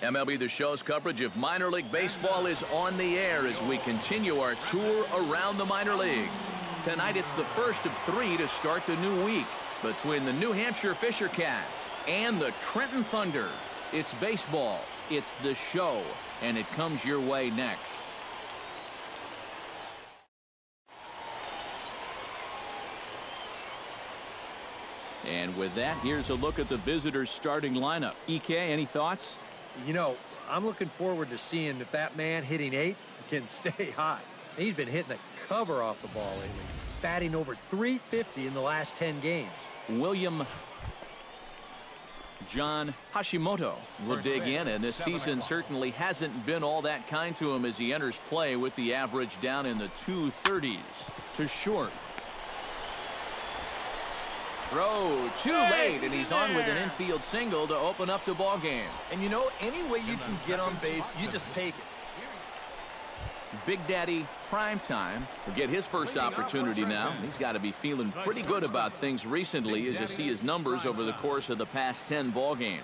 MLB The Show's coverage of minor league baseball is on the air as we continue our tour around the minor league. Tonight it's the first of 3 to start the new week between the New Hampshire Fisher Cats and the Trenton Thunder. It's baseball, it's the show, and it comes your way next. And with that, here's a look at the visitors' starting lineup. EK, any thoughts? You know, I'm looking forward to seeing if that man hitting 8 can stay hot. He's been hitting the cover off the ball lately, batting over .350 in the last 10 games. John Hashimoto will dig in, and this season certainly hasn't been all that kind to him as he enters play with the average down in the 230s. To short. Throw too late, and he's on with an infield single to open up the ball game. And you know, any way you can get on base, you just take it. Big Daddy Primetime will get his first opportunity now. He's got to be feeling pretty good about things recently as you see his numbers over the course of the past 10 ball games.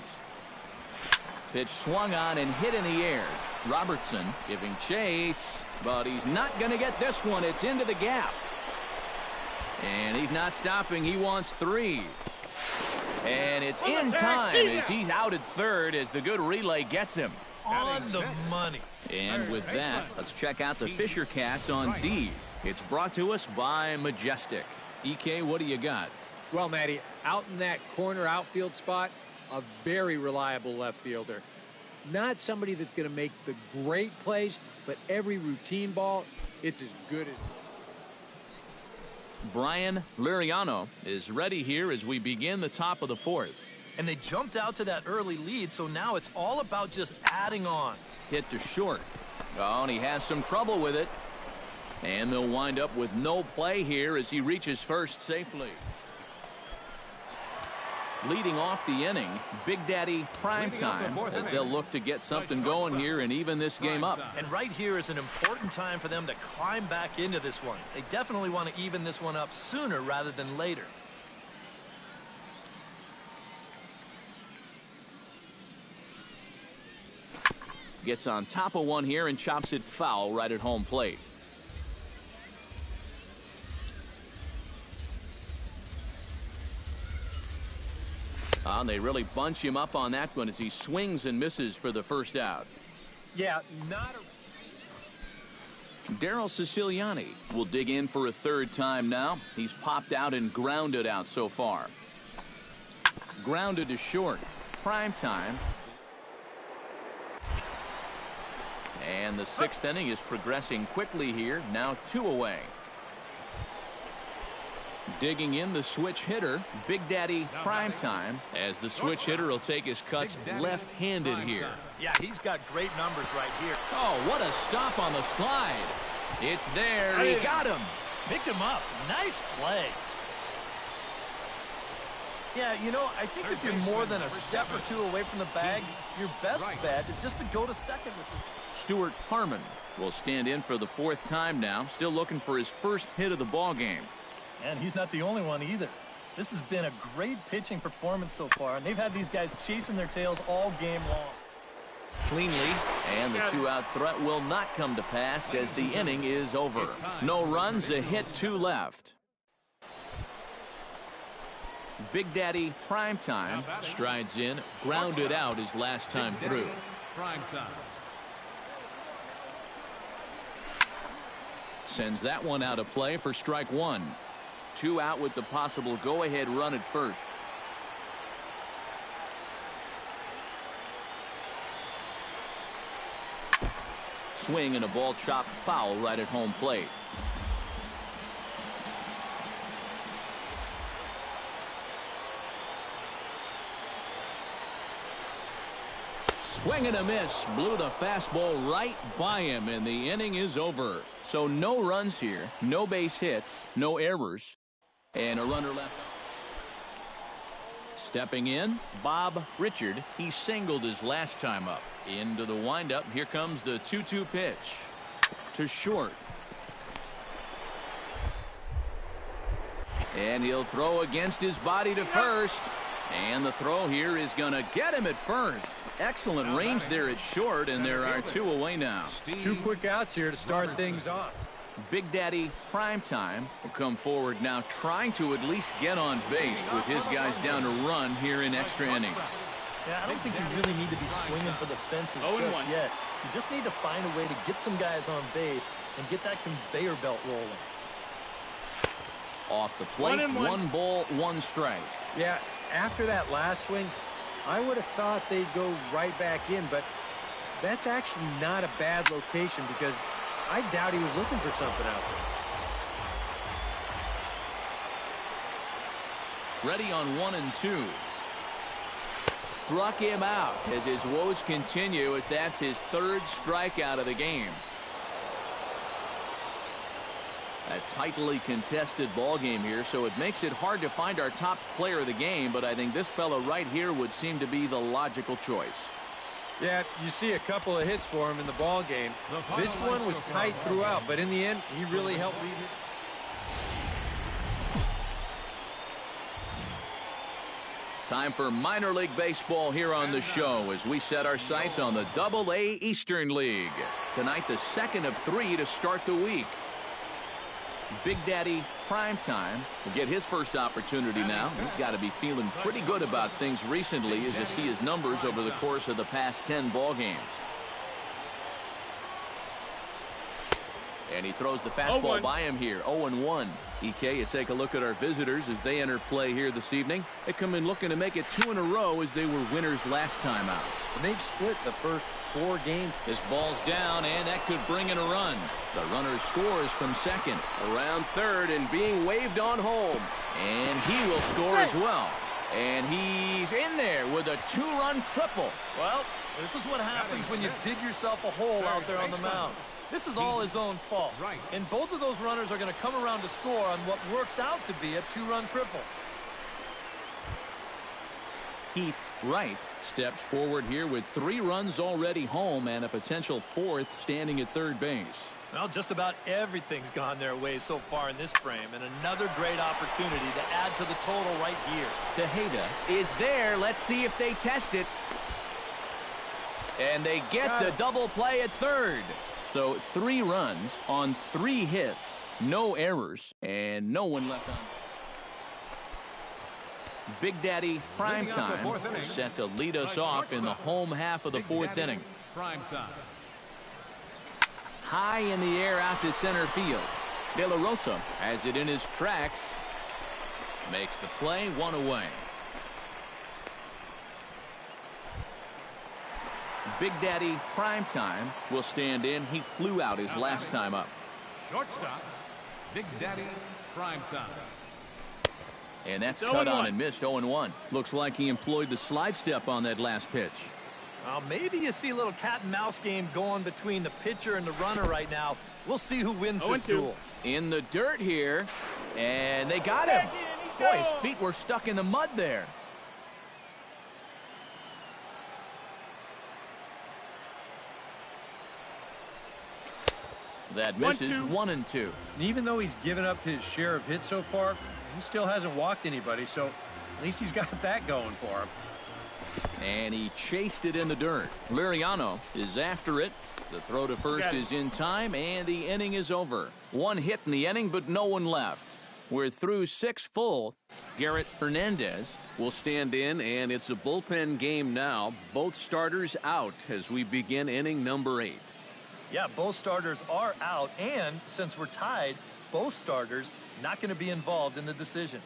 Pitch swung on and hit in the air. Robertson giving chase, but he's not going to get this one. It's into the gap. And he's not stopping. He wants 3. And it's in time as he's out at third as the good relay gets him. On the money. And with that, let's check out the Fisher Cats on D. It's brought to us by Majestic. EK, what do you got? Well, Matty, out in that corner outfield spot, a very reliable left fielder. Not somebody that's going to make the great plays, but every routine ball, it's as good as... Brian Liriano is ready here as we begin the top of the 4th. And they jumped out to that early lead, so now it's all about just adding on. Hit to short. Oh, and he has some trouble with it. And they'll wind up with no play here as he reaches first safely. Leading off the inning, Big Daddy Primetime as they'll look to get something going here and even this game up. And right here is an important time for them to climb back into this one. They definitely want to even this one up sooner rather than later. Gets on top of one here and chops it foul right at home plate. And they really bunch him up on that one as he swings and misses for the first out. Yeah, not a... Daryl Siciliani will dig in for a third time now. He's popped out and grounded out so far. Grounded to short. Primetime. And the 6th inning is progressing quickly here. Now 2 away. Digging in the switch hitter, Big Daddy Primetime, as the switch hitter will take his cuts left-handed here. Yeah, he's got great numbers right here. Oh, what a stop on the slide. It's there. He got him. Picked him up. Nice play. Yeah, you know, I think if you're more than a step or 2 away from the bag, your best bet is just to go to second with it. Stuart Harmon will stand in for the 4th time now, still looking for his first hit of the ball game. And he's not the only one either. This has been a great pitching performance so far, and they've had these guys chasing their tails all game long. Cleanly, and the 2-out threat will not come to pass as the inning is over. No runs, a hit, 2 left. Big Daddy Primetime strides in, grounded out his last time through. Sends that one out of play for strike 1. 2 out with the possible go-ahead run at first. Swing and a ball chopped foul right at home plate. Swing and a miss. Blew the fastball right by him, and the inning is over. So no runs here, no base hits, no errors, and a runner left. Stepping in, Bob Richard. He singled his last time up. Into the windup. Here comes the 2-2 pitch. To short. And he'll throw against his body to first. And the throw here is going to get him at first. Excellent range there at short, and there are 2 away now. 2 quick outs here to start things off. Big Daddy Primetime will come forward now, trying to at least get on base with his guys down to run here in extra innings. Yeah, I don't think you really need to be swinging for the fences just yet. You just need to find a way to get some guys on base and get that conveyor belt rolling. Off the plate, 1 ball, 1 strike. Yeah, after that last swing, I would have thought they'd go right back in, but that's actually not a bad location because I doubt he was looking for something out there. Ready on 1 and 2. Struck him out as his woes continue, as that's his 3rd strikeout of the game. A tightly contested ball game here, so it makes it hard to find our top player of the game, but I think this fella right here would seem to be the logical choice. Yeah, you see a couple of hits for him in the ball game. This one was tight throughout, but in the end, he really helped lead it. Time for minor league baseball here on the show as we set our sights on the Double-A Eastern League. Tonight, the 2nd of 3 to start the week. Big Daddy Primetime will get his first opportunity now. He's got to be feeling pretty good about things recently as you see his numbers over the course of the past 10 ball games. And he throws the fastball by him here. 0-1. EK, you take a look at our visitors as they enter play here this evening. They come in looking to make it 2 in a row as they were winners last time out. And they've split the first 4 games. This ball's down, and that could bring in a run. The runner scores from second, around third, and being waved on home. And he will score as well. And he's in there with a 2-run triple. Well, this is what happens when you dig yourself a hole out there on the mound. This is all his own fault. And both of those runners are going to come around to score on what works out to be a 2-run triple. Keith Wright steps forward here with 3 runs already home and a potential 4th standing at third base. Well, just about everything's gone their way so far in this frame, and another great opportunity to add to the total right here. Tejeda is there. Let's see if they test it. And they get the double play at third. So 3 runs on 3 hits, no errors, and no one left on. Big Daddy Primetime set to lead us off in the home half of the 4th inning. High in the air out to center field. De La Rosa has it in his tracks. Makes the play, 1 away. Big Daddy Primetime will stand in. He flew out his last time up. Shortstop, Big Daddy Primetime. And that's cut on and missed. 0-1. Looks like he employed the slide step on that last pitch. Well, maybe you see a little cat and mouse game going between the pitcher and the runner right now. We'll see who wins this duel. In the dirt here, and they got him. Boy, his feet were stuck in the mud there. That misses. 1-2. And even though he's given up his share of hits so far, he still hasn't walked anybody, so at least he's got that going for him. And he chased it in the dirt. Liriano is after it. The throw to first is in time, and the inning is over. 1 hit in the inning, but no one left. We're through 6 full. Garrett Hernandez will stand in, and it's a bullpen game now. Both starters out as we begin inning number 8. Yeah, both starters are out, and since we're tied, both starters not going to be involved in the decision.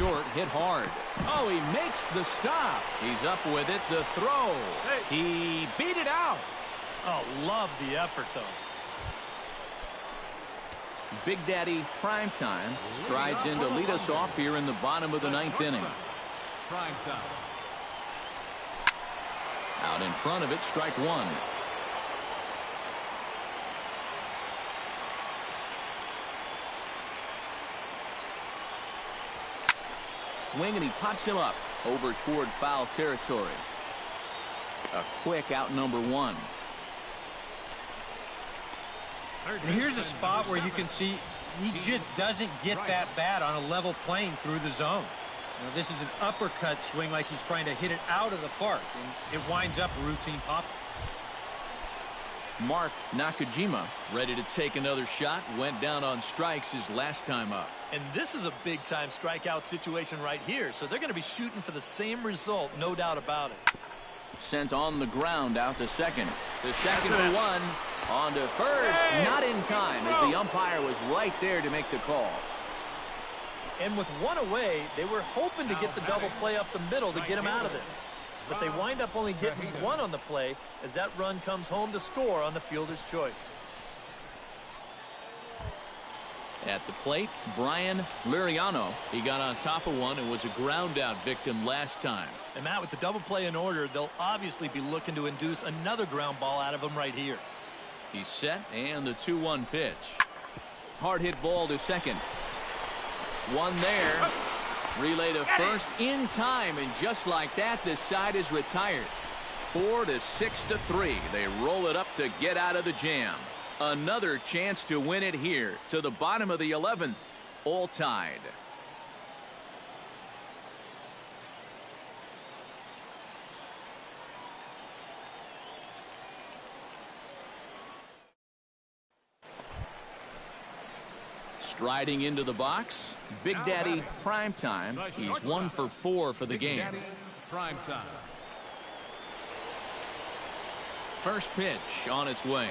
short, hit hard. Oh, he makes the stop. He's up with it. The throw. He beat it out. Oh, love the effort, though. Big Daddy Primetime strides in to lead us off here in the bottom of the ninth inning. Primetime. Out in front of it, strike one. Swing, and he pops him up over toward foul territory. A quick out number one. And here's a spot where you can see he just doesn't get that bat on a level plane through the zone. Now, this is an uppercut swing like he's trying to hit it out of the park, and it winds up a routine pop. Mark Nakajima ready to take another shot. Went down on strikes his last time up. And this is a big-time strikeout situation right here, so they're going to be shooting for the same result, no doubt about it. Sent on the ground out to second. The second for one. On to first. Not in time, as the umpire was right there to make the call. And with one away, they were hoping to get the double play up the middle to get him out of this. But they wind up only getting one on the play as that run comes home to score on the fielder's choice. At the plate, Brian Liriano. He got on top of one and was a ground out victim last time. And Matt, with the double play in order, they'll obviously be looking to induce another ground ball out of him right here. He's set, and the 2-1 pitch. Hard hit ball to second. One there. Relay to first in time, and just like that, the side is retired. 4-6-3. They roll it up to get out of the jam. Another chance to win it here to the bottom of the 11th. All tied. Striding into the box, Big Daddy Primetime. He's 1 for 4 for the game. Primetime. First pitch on its way.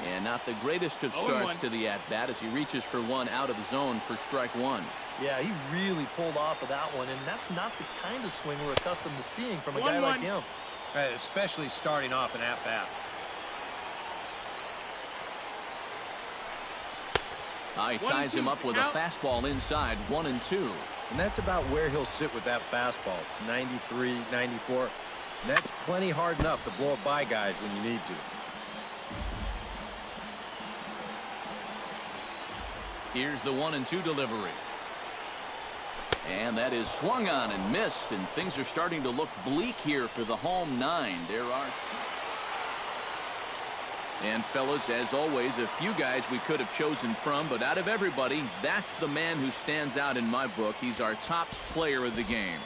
And not the greatest of starts to the at-bat as he reaches for one out of the zone for strike one. Yeah, he really pulled off of that one, and that's not the kind of swing we're accustomed to seeing from a guy like him. Especially starting off an at-bat. He ties him up with a fastball inside, 1-2. And that's about where he'll sit with that fastball, 93, 94. That's plenty hard enough to blow it by guys when you need to. Here's the 1-2 delivery. And that is swung on and missed, and things are starting to look bleak here for the home nine. There are and fellas, as always, a few guys we could have chosen from, but out of everybody, that's the man who stands out in my book. He's our top player of the game.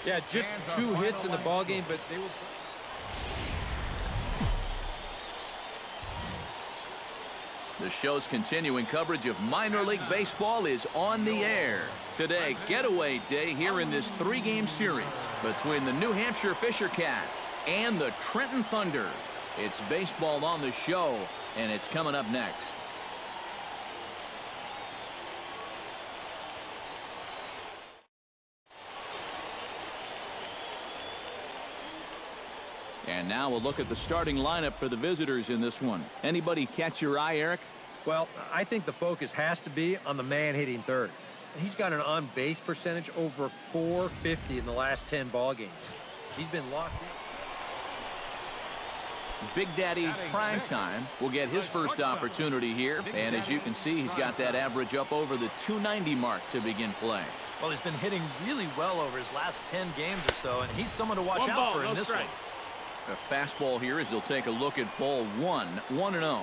Yeah, just 2 hits in the ballgame, but they were... The show's continuing coverage of minor league baseball is on the air. Today, getaway day here in this 3-game series between the New Hampshire Fisher Cats and the Trenton Thunder. It's baseball on the show, and it's coming up next. And now we'll look at the starting lineup for the visitors in this one. Anybody catch your eye, Eric? Well, I think the focus has to be on the man hitting third. He's got an on-base percentage over .450 in the last 10 ball games. He's been locked in. Big Daddy Primetime will get his first opportunity here. And as you can see, he's got that average up over the 290 mark to begin play. Well, he's been hitting really well over his last 10 games or so, and he's someone to watch out for in this one. A fastball here as he'll take a look at ball 1-0.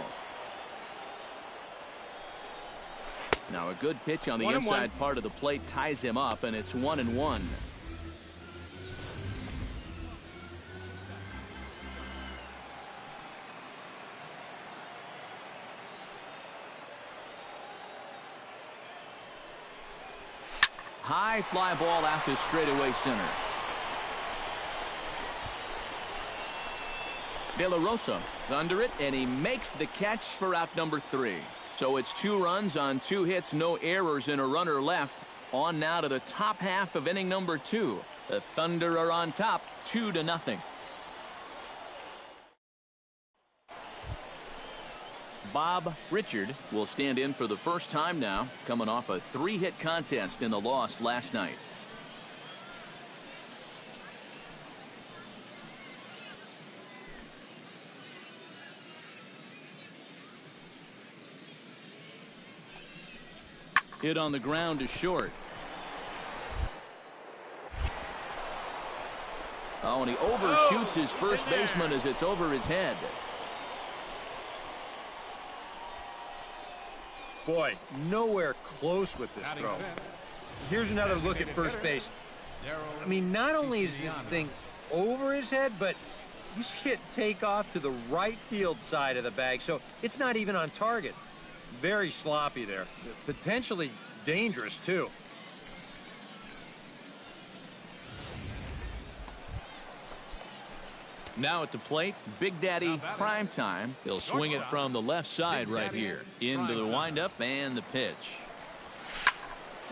Now a good pitch on the inside part of the plate ties him up, and it's 1-1. High fly ball out to straightaway center. De La Rosa is under it, and he makes the catch for out number 3. So it's 2 runs on 2 hits, no errors, and a runner left. On now to the top half of inning number 2. The Thunder are on top, 2-0. Bob Richard will stand in for the first time now, coming off a 3-hit contest in the loss last night. Hit on the ground to short. Oh, and he overshoots his first baseman as it's over his head. Boy, nowhere close with this throw. Here's another look at first base. I mean, not only is this thing over his head, but you see it take off to the right field side of the bag, so it's not even on target. Very sloppy there. Potentially dangerous, too. Now at the plate, Big Daddy Primetime. He'll swing it from the left side right here. Into the windup and the pitch.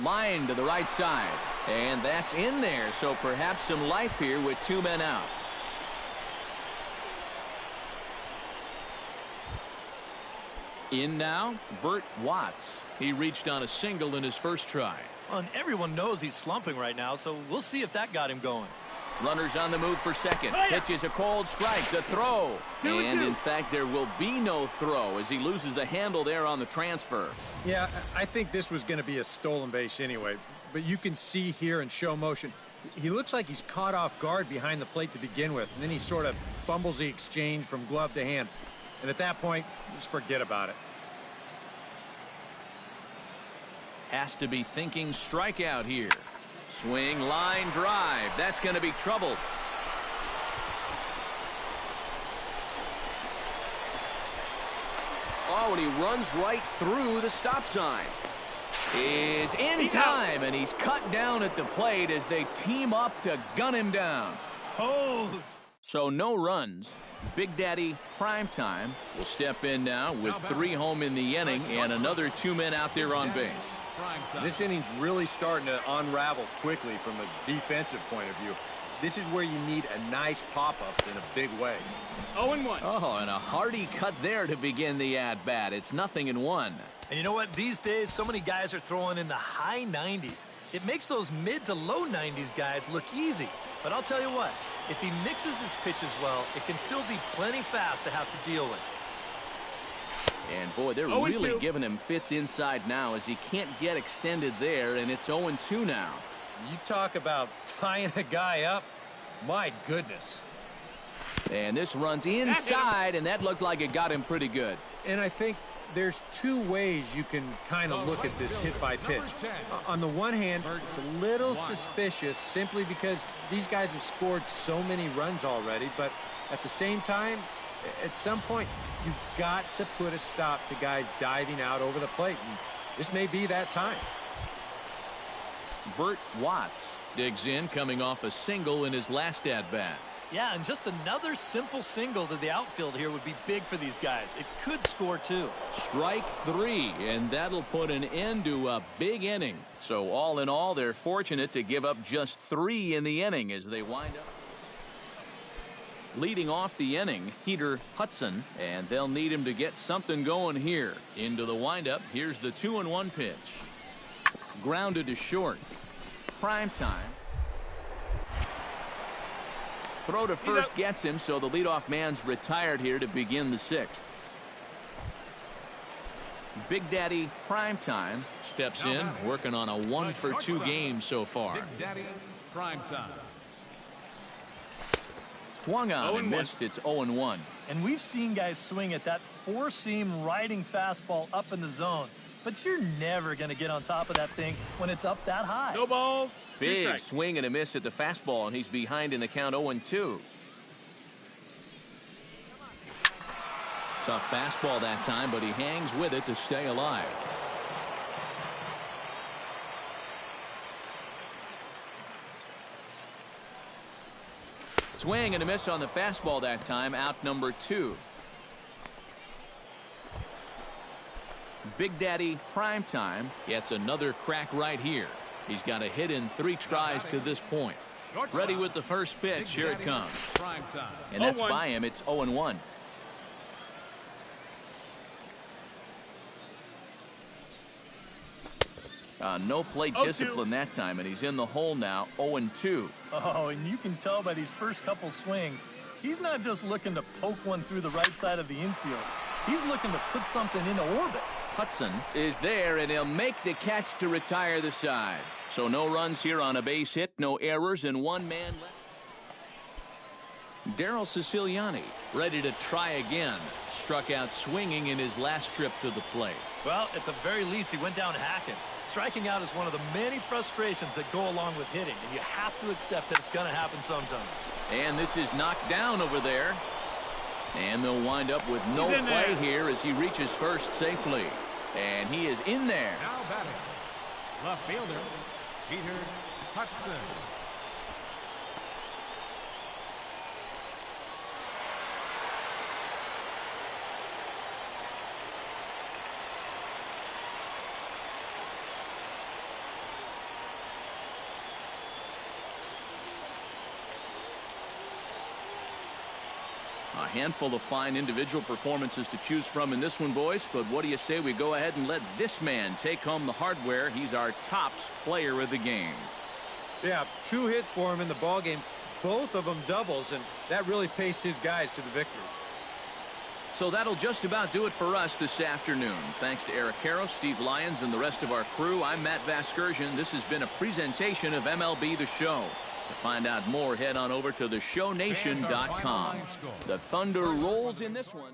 Line to the right side. And that's in there, so perhaps some life here with 2 men out. In now, Bert Watts. He reached on a single in his first try. Well, and everyone knows he's slumping right now, so we'll see if that got him going. Runners on the move for second. Pitches a cold strike. The throw. And in fact, there will be no throw as he loses the handle there on the transfer. Yeah, I think this was going to be a stolen base anyway. But you can see here in show motion, he looks like he's caught off guard behind the plate to begin with. And then he sort of fumbles the exchange from glove to hand. And at that point, just forget about it. Has to be thinking strikeout here. Swing, line, drive. That's going to be trouble. Oh, and he runs right through the stop sign. Is in time, and he's cut down at the plate as they team up to gun him down. Posed. So no runs. Big Daddy Primetime will step in now with 3 home in the inning and another 2 men out there on base. This inning's really starting to unravel quickly from a defensive point of view. This is where you need a nice pop-up in a big way. 0-1. Oh, and a hearty cut there to begin the at-bat. It's 0-1. And you know what? These days, so many guys are throwing in the high 90s. It makes those mid to low 90s guys look easy. But I'll tell you what, if he mixes his pitches well, it can still be plenty fast to have to deal with. And boy, they're really giving him fits inside now as he can't get extended there, and it's 0-2 now. You talk about tying a guy up. My goodness. And this runs inside, and that looked like it got him pretty good. And I think there's 2 ways you can kind of look at this hit by pitch. On the one hand, it's a little suspicious simply because these guys have scored so many runs already, but at the same time, at some point, you've got to put a stop to guys diving out over the plate. And this may be that time. Bert Watts digs in, coming off a single in his last at-bat. Yeah, and just another simple single to the outfield here would be big for these guys. It could score 2. Strike 3, and that'll put an end to a big inning. So all in all, they're fortunate to give up just 3 in the inning as they wind up. Leading off the inning, Peter Hudson, and they'll need him to get something going here. Into the windup, here's the 2-1 pitch. Grounded to short. Primetime. Throw to first gets him, so the leadoff man's retired here to begin the 6th. Big Daddy Primetime steps in, working on a 1-for-2 game so far. Big Daddy Primetime. Swung on and missed. It's 0-1. And we've seen guys swing at that 4-seam riding fastball up in the zone. But you're never going to get on top of that thing when it's up that high. No balls. Big swing and a miss at the fastball, and he's behind in the count 0-2. Tough fastball that time, but he hangs with it to stay alive. Swing and a miss on the fastball that time, out number 2. Big Daddy Primetime gets another crack right here. He's got a hit in 3 tries to this point. Ready with the first pitch. Here it comes. Prime time. And that's by him. It's 0-1. No plate discipline that time, and he's in the hole now, 0-2. Oh, and you can tell by these first couple swings, he's not just looking to poke one through the right side of the infield. He's looking to put something into orbit. Hudson is there, and he'll make the catch to retire the side. So no runs here on a base hit, no errors, and 1 man left. Daryl Siciliani ready to try again. Struck out swinging in his last trip to the plate. Well, at the very least, he went down hacking. Striking out is one of the many frustrations that go along with hitting, and you have to accept that it's going to happen sometime. And this is knocked down over there. And they'll wind up with no play here as he reaches first safely. And he is in there. Now batting, left fielder, Peter Hudson. A handful of fine individual performances to choose from in this one, boys. But what do you say we go ahead and let this man take home the hardware? He's our tops player of the game. Yeah, 2 hits for him in the ball game, both of them doubles, and that really paced his guys to the victory. So that'll just about do it for us this afternoon. Thanks to Eric Harrow, Steve Lyons, and the rest of our crew. I'm Matt Vasgersian. This has been a presentation of MLB The Show. To find out more, head on over to theshownation.com. The Thunder rolls in this one.